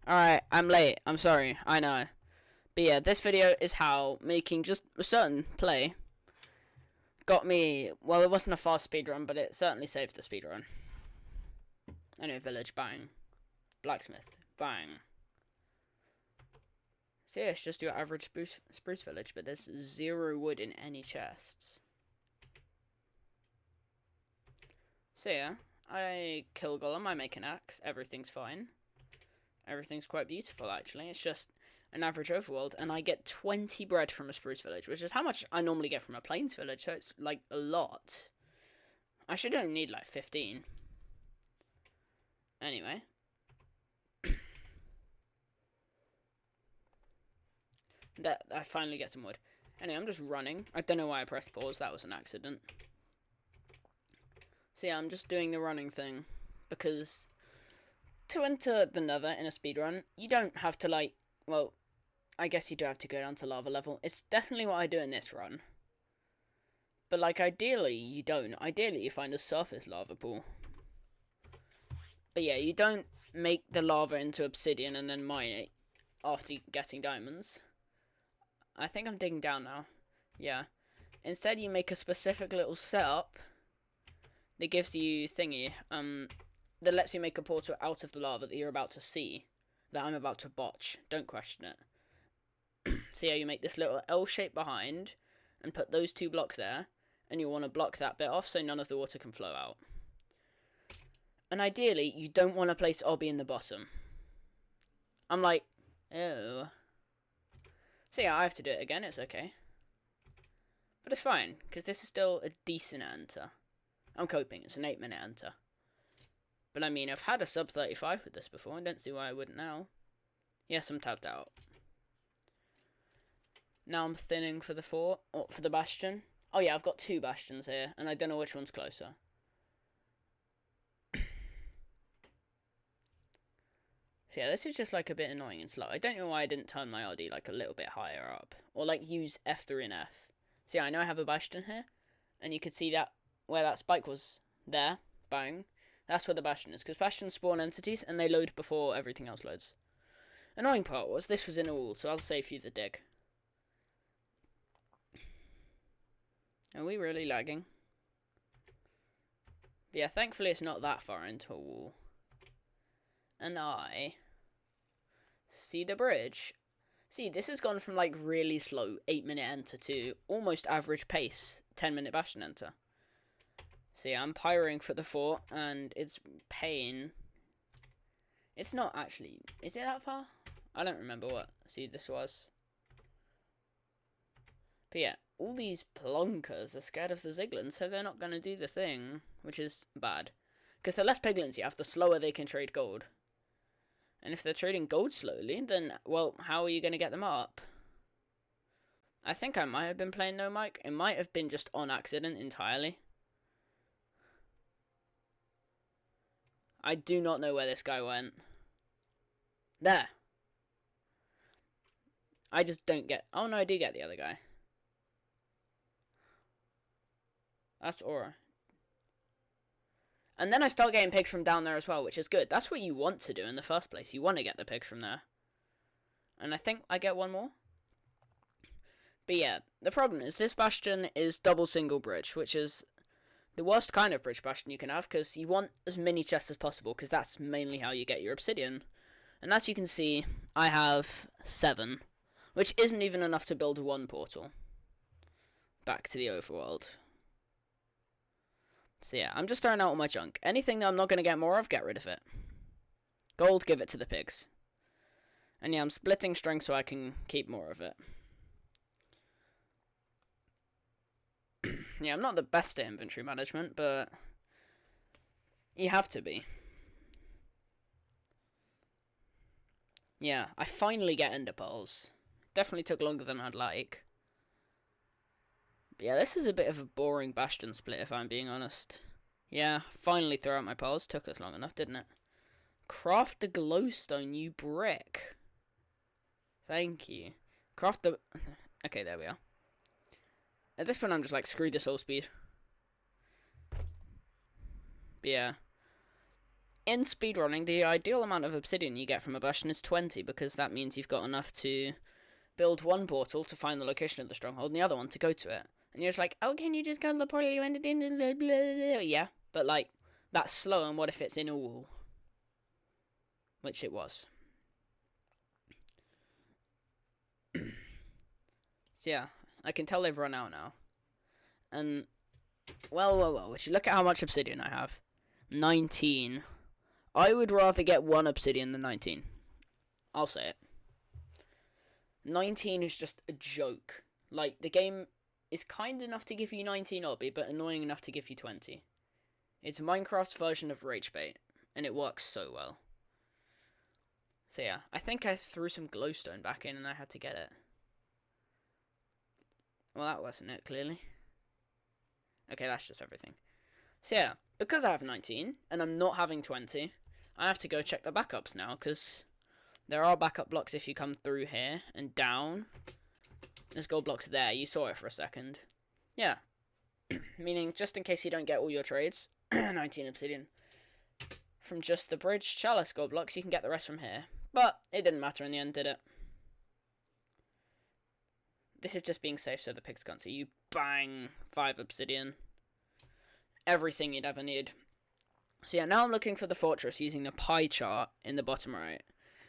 Alright, I'm late. I'm sorry. I know. But yeah, this video is how making just a certain play got me. Well, it wasn't a fast speedrun, but it certainly saved the speedrun. Anyway, village, bang. Blacksmith, bang. So yeah, it's just your average spruce village, but there's 0 wood in any chests. So yeah, I kill Golem, I make an axe, everything's fine. Everything's quite beautiful, actually. It's just an average overworld, and I get 20 bread from a spruce village, which is how much I normally get from a plains village, so it's, like, a lot. I should only need, like, 15. Anyway. I finally get some wood. Anyway, I'm just running. I don't know why I pressed pause, that was an accident. So yeah, I'm just doing the running thing, because to enter the nether in a speedrun, you don't have to, like, well, I guess you do have to go down to lava level. It's definitely what I do in this run. But, like, ideally, you don't. Ideally, you find a surface lava pool. But yeah, you don't make the lava into obsidian and then mine it after getting diamonds. I think I'm digging down now. Yeah. Instead, you make a specific little setup that gives you thingy, that lets you make a portal out of the lava that you're about to see, that I'm about to botch. Don't question it. So yeah, you make this little L shape behind, and put those 2 blocks there, and you want to block that bit off so none of the water can flow out. And ideally, you don't want to place obby in the bottom. I'm like, oh. So yeah, I have to do it again, it's okay. But it's fine, because this is still a decent enter. I'm coping, it's an 8-minute enter. But I mean, I've had a sub 35 with this before, I don't see why I wouldn't now. Yes, I'm tapped out. Now I'm thinning for the fort, or for the bastion. Oh yeah, I've got 2 bastions here, and I don't know which one's closer. So yeah, this is just like a bit annoying and slow. I don't know why I didn't turn my RD like a little bit higher up. Or like use F3 and F. So yeah, I know I have a bastion here. And you can see that where that spike was there. Bang. That's where the bastion is. Because bastions spawn entities and they load before everything else loads. Annoying part was this was in a wall, so I'll save you the dig. Are we really lagging? But yeah, thankfully it's not that far into a wall. And I see the bridge. See, this has gone from like really slow 8-minute enter to almost average pace 10-minute bastion enter. See, I'm pyroing for the fort, and it's pain. It's not actually. Is it that far? I don't remember what. See, this was. But yeah, all these plonkers are scared of the Ziglins, so they're not going to do the thing, which is bad. Because the less piglins you have, the slower they can trade gold. And if they're trading gold slowly, then, well, how are you going to get them up? I think I might have been playing no mic. It might have been just on accident entirely. I do not know where this guy went. There. I just don't get... Oh, no, I do get the other guy. That's Aura. And then I start getting pigs from down there as well, which is good. That's what you want to do in the first place. You want to get the pigs from there. And I think I get one more. But yeah, the problem is this bastion is double single bridge, which is the worst kind of bridge bastion you can have, because you want as many chests as possible, because that's mainly how you get your obsidian. And as you can see, I have 7, which isn't even enough to build 1 portal back to the overworld. So yeah, I'm just throwing out all my junk. Anything that I'm not going to get more of, get rid of it. Gold, give it to the pigs. And yeah, I'm splitting string so I can keep more of it. Yeah, I'm not the best at inventory management, but you have to be. Yeah, I finally get ender pearls. Definitely took longer than I'd like. But yeah, this is a bit of a boring bastion split, if I'm being honest. Yeah, finally throw out my pearls. Took us long enough, didn't it? Craft the glowstone, you brick. Thank you. Craft the... Okay, there we are. At this point, I'm just like, screw the soul speed. But yeah. in speedrunning, the ideal amount of obsidian you get from a bastion is 20, because that means you've got enough to build one portal to find the location of the stronghold and the other one to go to it. And you're just like, oh, can you just go to the portal you ended in? Blah, blah, blah. Yeah, but like, that's slow, and what if it's in a wall? Which it was. So yeah, I can tell they've run out now. And, well, if you look at how much obsidian I have, 19. I would rather get 1 obsidian than 19. I'll say it. 19 is just a joke. Like, the game is kind enough to give you 19 obby, but annoying enough to give you 20. It's Minecraft's version of rage bait, and it works so well. So yeah, I think I threw some glowstone back in and I had to get it. Well, that wasn't it, clearly. Okay, that's just everything. So yeah, because I have 19, and I'm not having 20, I have to go check the backups now, because there are backup blocks if you come through here, and down. There's gold blocks there, you saw it for a second. Yeah. Meaning, just in case you don't get all your trades, 19 obsidian. From just the bridge chalice gold blocks, you can get the rest from here. But, it didn't matter in the end, did it? This is just being safe so the pigs can't see you. Bang! 5 obsidian. Everything you'd ever need. So yeah, now I'm looking for the fortress using the pie chart in the bottom right.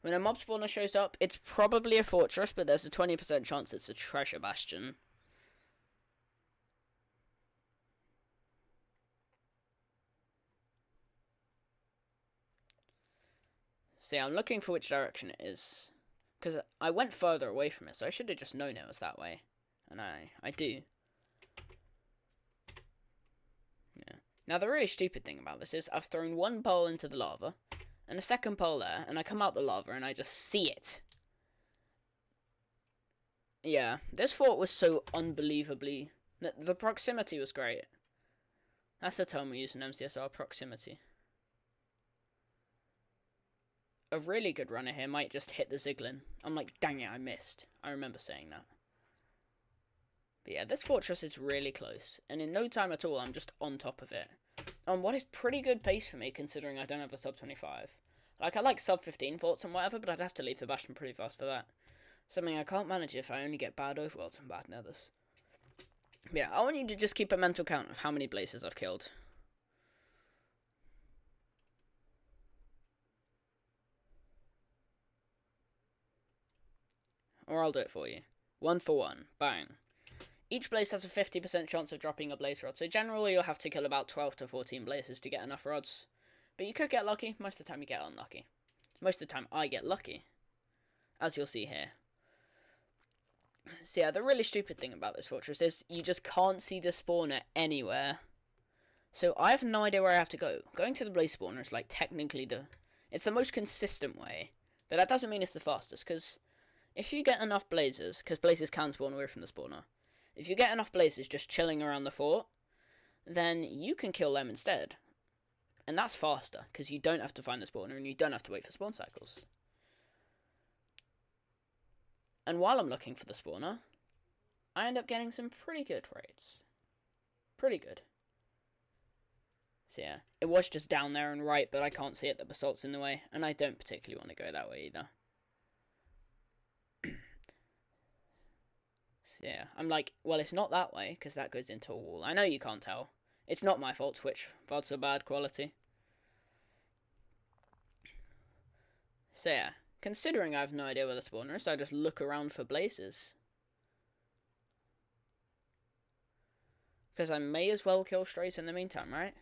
When a mob spawner shows up, it's probably a fortress, but there's a 20% chance it's a treasure bastion. See, I'm looking for which direction it is. Because I went further away from it, so I should have just known it was that way. And I do. Yeah. Now, the really stupid thing about this is I've thrown 1 pole into the lava, and a second pole there, and I come out the lava and I just see it. Yeah, this fort was so unbelievably... The proximity was great. That's the term we use in MCSR, proximity. A really good runner here might just hit the Ziglin. I'm like, dang it, I missed. I remember saying that. But yeah, this fortress is really close, and in no time at all, I'm just on top of it. On what is pretty good pace for me, considering I don't have a sub 25. Like, I like sub 15 forts and whatever, but I'd have to leave the bastion pretty fast for that. Something I can't manage if I only get bad overworlds and bad nethers. But yeah, I want you to just keep a mental count of how many blazes I've killed. Or I'll do it for you. 1 for 1. Bang. Each blaze has a 50% chance of dropping a blaze rod, so generally you'll have to kill about 12 to 14 blazes to get enough rods. But you could get lucky, most of the time you get unlucky. Most of the time I get lucky, as you'll see here. So yeah, the really stupid thing about this fortress is you just can't see the spawner anywhere. So I have no idea where I have to go. Going to the blaze spawner is like technically it's the most consistent way, but that doesn't mean it's the fastest, because if you get enough blazes, because blazes can spawn away from the spawner, if you get enough blazes just chilling around the fort, then you can kill them instead. And that's faster, because you don't have to find the spawner and you don't have to wait for spawn cycles. And while I'm looking for the spawner, I end up getting some pretty good raids. Pretty good. So yeah, it was just down there and right, but I can't see it, the basalt's in the way, and I don't particularly want to go that way either. Yeah, I'm like, well, it's not that way, because that goes into a wall. I know you can't tell. It's not my fault, Twitch. VODs are bad quality. So yeah, considering I have no idea where the spawner is, I just look around for blazes. Because I may as well kill strays in the meantime, right?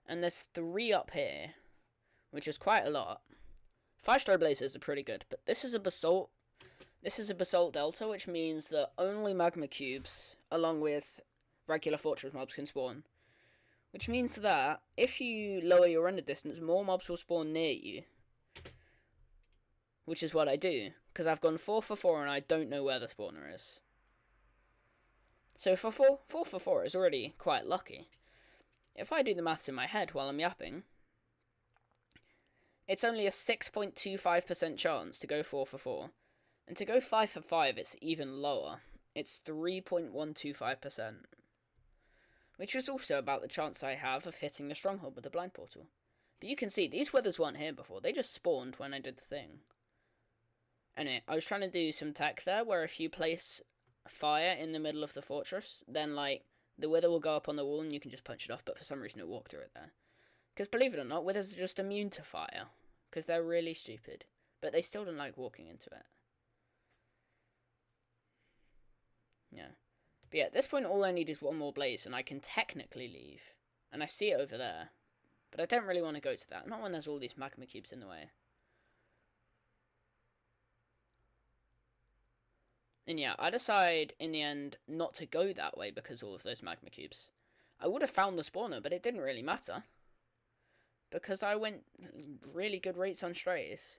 And there's 3 up here, which is quite a lot. 5 stray blazes are pretty good, but this is a basalt. This is a basalt delta, which means that only magma cubes, along with regular fortress mobs, can spawn. Which means that, if you lower your render distance, more mobs will spawn near you. Which is what I do, because I've gone 4 for 4 and I don't know where the spawner is. So for 4 for 4 is already quite lucky. If I do the maths in my head while I'm yapping, it's only a 6.25% chance to go 4 for 4. And to go 5 for 5, it's even lower. It's 3.125%. Which is also about the chance I have of hitting the stronghold with the blind portal. But you can see, these withers weren't here before. They just spawned when I did the thing. Anyway, I was trying to do some tech there, where if you place fire in the middle of the fortress, then, like, the wither will go up on the wall and you can just punch it off, but for some reason it walked through it there. Because believe it or not, withers are just immune to fire. Because they're really stupid. But they still don't like walking into it. Yeah. But yeah, at this point all I need is one more blaze and I can technically leave. And I see it over there. But I don't really want to go to that. Not when there's all these magma cubes in the way. And yeah, I decide in the end not to go that way because all of those magma cubes. I would have found the spawner, but it didn't really matter. Because I went really good rates on strays.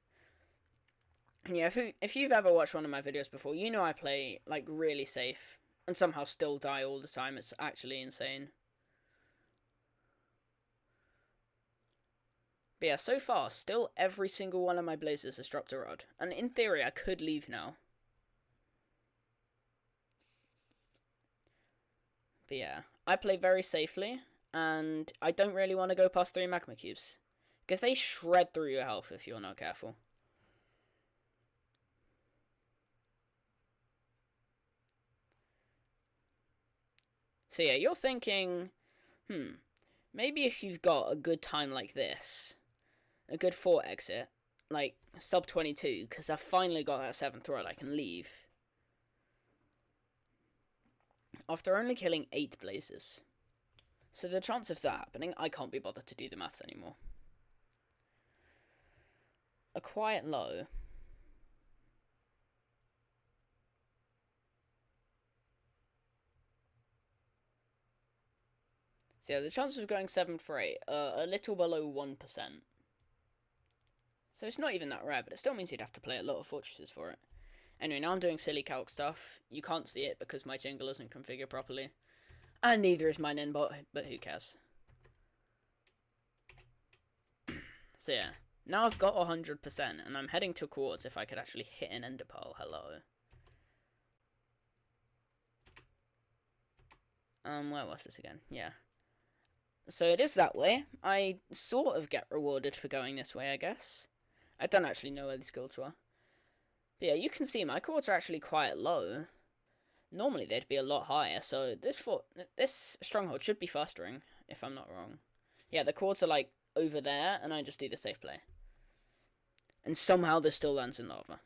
And yeah, if you've ever watched one of my videos before, you know I play, like, really safe. And somehow still die all the time. It's actually insane. But yeah, so far, still every single one of my blazes has dropped a rod. And in theory, I could leave now. But yeah, I play very safely. And I don't really want to go past 3 magma cubes. Because they shred through your health if you're not careful. So yeah, you're thinking, maybe if you've got a good time like this, a good fort exit, like sub 22, because I've finally got that 7th rod, I can leave. After only killing 8 blazes. So the chance of that happening, I can't be bothered to do the maths anymore. A quiet low. So yeah, the chances of going 7 for 8 are a little below 1%. So it's not even that rare, but it still means you'd have to play a lot of fortresses for it. Anyway, now I'm doing silly calc stuff. You can't see it because my jingle isn't configured properly. And neither is my ninbot, but who cares? So yeah, now I've got 100%, and I'm heading to quartz if I could actually hit an ender pearl. Hello. Where was this again? Yeah. So it is that way. I sort of get rewarded for going this way, I guess. I don't actually know where these guilds were. But yeah, you can see my quartz are actually quite low. Normally they'd be a lot higher, so this stronghold should be fastering, if I'm not wrong. Yeah, the quartz are like over there, and I just do the safe play. And somehow this still lands in lava.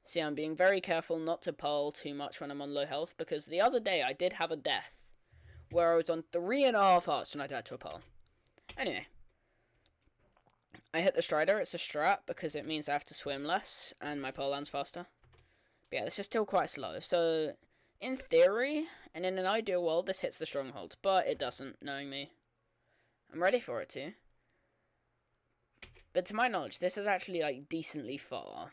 See, I'm being very careful not to pearl too much when I'm on low health, because the other day I did have a death where I was on 3.5 hearts and I died to a pearl. Anyway. I hit the Strider, it's a strat, because it means I have to swim less, and my pearl lands faster. But yeah, this is still quite slow, so in theory, and in an ideal world, this hits the stronghold, but it doesn't, knowing me. I'm ready for it to. But to my knowledge, this is actually, like, decently far.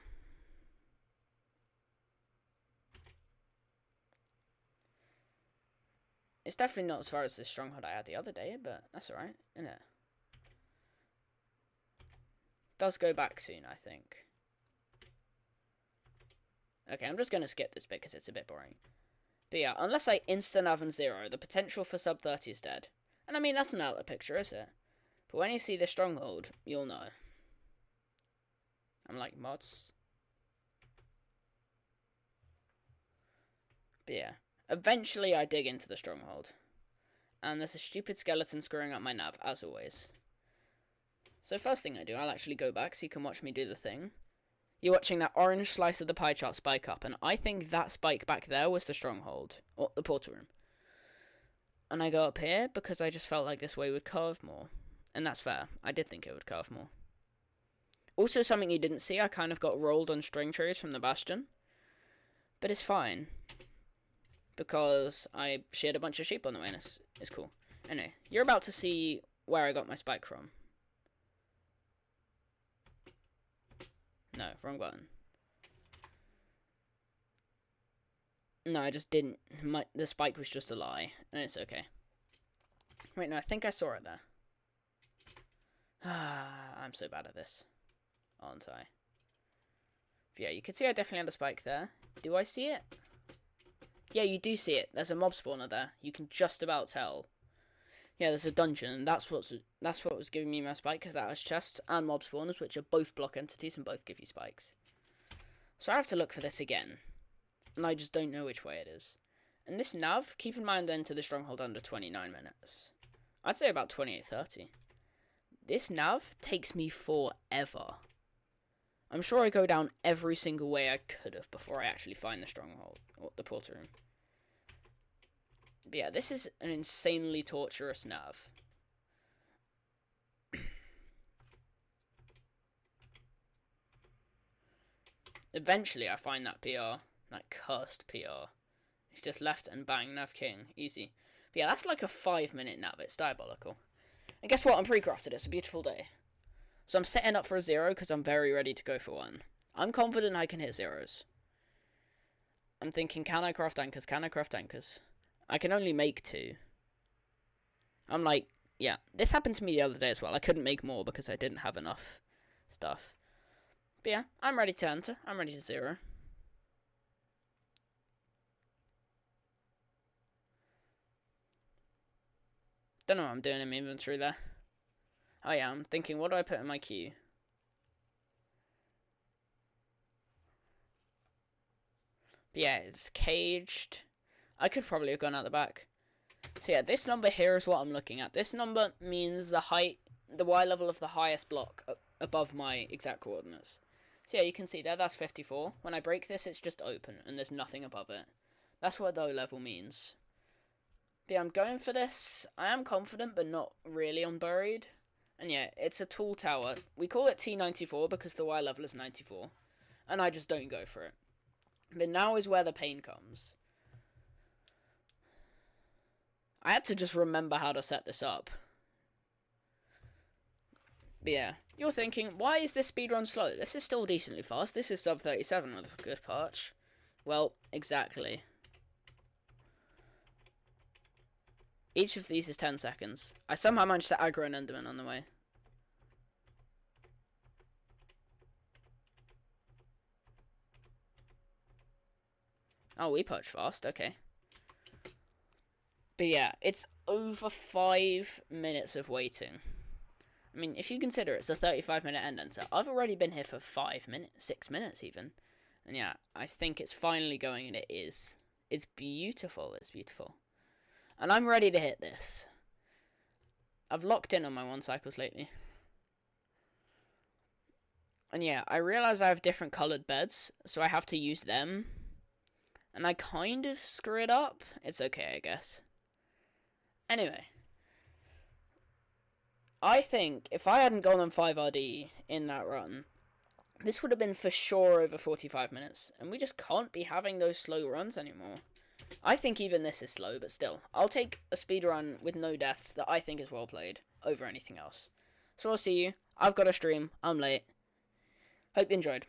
It's definitely not as far as the stronghold I had the other day, but that's alright, isn't it? Does go back soon, I think. Okay, I'm just going to skip this bit because it's a bit boring. But yeah, unless I insta-nav and 0, the potential for sub 30 is dead. And I mean, that's not out of the picture, is it? But when you see the stronghold, you'll know. I'm like, mods. But yeah, eventually I dig into the stronghold. And there's a stupid skeleton screwing up my nav, as always. So first thing I do, I'll actually go back so you can watch me do the thing. You're watching that orange slice of the pie chart spike up, and I think that spike back there was the stronghold, or the portal room. And I go up here because I just felt like this way would carve more. And that's fair, I did think it would carve more. Also, something you didn't see, I kind of got rolled on string trees from the bastion. But it's fine. Because I sheared a bunch of sheep on the way, and it's cool. Anyway, you're about to see where I got my spike from. No, wrong button. No, I just didn't. The spike was just a lie, and it's okay. Wait, no, I think I saw it there. I'm so bad at this, aren't I? But yeah, you can see I definitely had a spike there. Do I see it? Yeah, you do see it. There's a mob spawner there. You can just about tell. Yeah, there's a dungeon, and that's what was giving me my spike, because that has chests and mob spawners, which are both block entities and both give you spikes. So I have to look for this again, and I just don't know which way it is. And this nav, keep in mind, enter the stronghold under 29 minutes. I'd say about 28-30. This nav takes me forever. I'm sure I go down every single way I could have before I actually find the stronghold, or the portal room. But yeah, this is an insanely torturous nav. Eventually I find that PR, that cursed PR. It's just left and bang, nav king, easy. But yeah, that's like a 5-minute nav, it's diabolical. And guess what, I'm pre-crafted, it's a beautiful day. So I'm setting up for a 0 because I'm very ready to go for 1. I'm confident I can hit 0s. I'm thinking, can I craft anchors? Can I craft anchors? I can only make 2. I'm like, yeah. This happened to me the other day as well. I couldn't make more because I didn't have enough stuff. But yeah, I'm ready to enter. I'm ready to 0. Don't know what I'm doing in my inventory there. Oh yeah, I'm thinking, what do I put in my queue? But yeah, it's caged. I could probably have gone out the back. So yeah, this number here is what I'm looking at. This number means the Y level of the highest block above my exact coordinates. So yeah, you can see there, that's 54. When I break this, it's just open, and there's nothing above it. That's what low level means. But yeah, I'm going for this. I am confident, but not really on buried. And yeah, it's a tall tower. We call it T94 because the Y level is 94. And I just don't go for it. But now is where the pain comes. I had to just remember how to set this up. But yeah, you're thinking, why is this speedrun slow? This is still decently fast. This is sub 37 with a good patch. Well, exactly. Each of these is 10 seconds. I somehow managed to aggro an Enderman on the way. Oh, we punch fast, okay. But yeah, it's over 5 minutes of waiting. I mean, if you consider it's a 35-minute end enter, I've already been here for 5 minutes, 6 minutes even. And yeah, I think it's finally going, and it is. It's beautiful, it's beautiful. And I'm ready to hit this. I've locked in on my 1 cycles lately. And yeah, I realise I have different coloured beds, so I have to use them. And I kind of screw it up. It's okay, I guess. Anyway. I think if I hadn't gone on 5RD in that run, this would have been for sure over 45 minutes. And we just can't be having those slow runs anymore. I think even this is slow, but still. I'll take a speedrun with no deaths that I think is well played over anything else. So I'll see you. I've got a stream. I'm late. Hope you enjoyed.